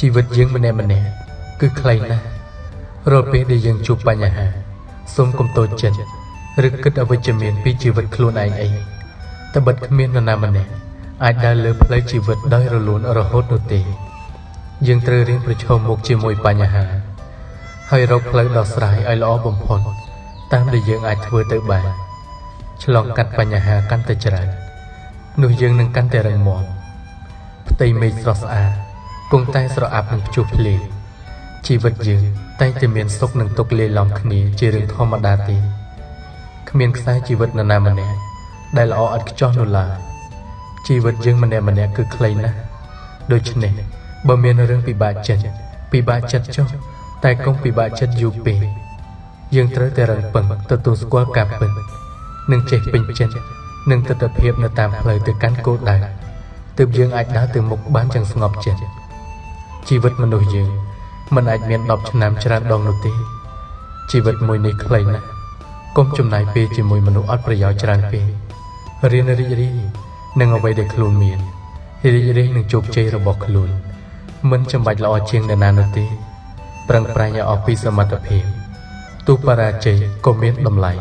ជីវិតយើងម្នាក់ៗគឺខ្លីណាស់រាល់ពេលដែលយើងជួបបញ្ហាសូមកុំតូចចិត្តឬគិតអវិជ្ជមានពីជីវិតខ្លួនឯងអីតែបិទគ្មាននរណាម្នាក់អាចដើរលើផ្លូវជីវិតដោយរលូនរហូតនោះទេយើងត្រូវរៀនប្រឈមមុខជាមួយបញ្ហាហើយរកផ្លូវដោះស្រាយឲ្យល្អបំផុតតាមដែលយើងអាចធ្វើទៅបានឆ្លងកាត់បញ្ហាកាន់តែច្រើននោះយើងនឹងកាន់តែរឹងមាំផ្ទៃមេឃស្រស់ស្អាតគង់តែស្រអាប់នឹងព្យុះភ្លៀងជីវិតយើងតែងតែមានសុខនិងទុក្ខលាយឡំគ្នាជារឿងធម្មតាទេគ្មានខ្សែជីវិតនរណាម្នាក់ដែលល្អឥតខ្ចោះនោះឡើយជីវិតយើងម្នាក់ៗគឺខ្លីណាស់ដូច្នេះបើមានរឿងពិបាកចិត្តចុះតែកុំពិបាកចិត្តយូរពេកយើងត្រូវតែរឹងប៉ឹងទទួលស្គាល់ការពិតនិងចេះពេញចិត្តនឹងទស្សនវិជ្ជានៅតាមផ្លូវទៅកាន់គោលដៅទើបយើងអាចដើរទៅមុខបានយ៉ាងស្ងប់ចិត្តជីវិតមនុស្សយើងមិនអាចមាន10ឆ្នាំច្រើនដងនោះទេជីវិតមួយនេះខ្លីណាស់កុំចំណាយពេលជាមួយមនុស្សអត់ប្រយោជន៍ច្រើនពេករៀនរីករាយនឹងអ្វីដែលខ្លួនមានរីករាយនឹងជោគជ័យរបស់ខ្លួនមិនចាំបាច់ល្អជាងអ្នកណានោះទេប្រឹងប្រែងឲ្យអស់ពីសមត្ថភាពទោះបរាជ័យក៏មានតម្លៃ